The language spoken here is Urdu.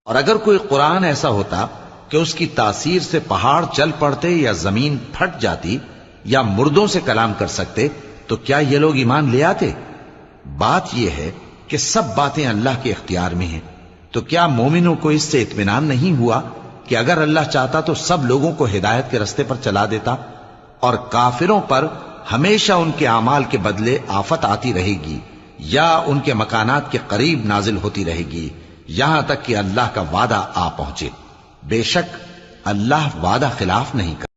اور اگر کوئی قرآن ایسا ہوتا کہ اس کی تاثیر سے پہاڑ چل پڑتے یا زمین پھٹ جاتی یا مردوں سے کلام کر سکتے تو کیا یہ لوگ ایمان لے آتے؟ بات یہ ہے کہ سب باتیں اللہ کے اختیار میں ہیں، تو کیا مومنوں کو اس سے اطمینان نہیں ہوا کہ اگر اللہ چاہتا تو سب لوگوں کو ہدایت کے رستے پر چلا دیتا؟ اور کافروں پر ہمیشہ ان کے اعمال کے بدلے آفت آتی رہے گی یا ان کے مکانات کے قریب نازل ہوتی رہے گی یہاں تک کہ اللہ کا وعدہ آ پہنچے۔ بے شک اللہ وعدہ خلاف نہیں کرتا۔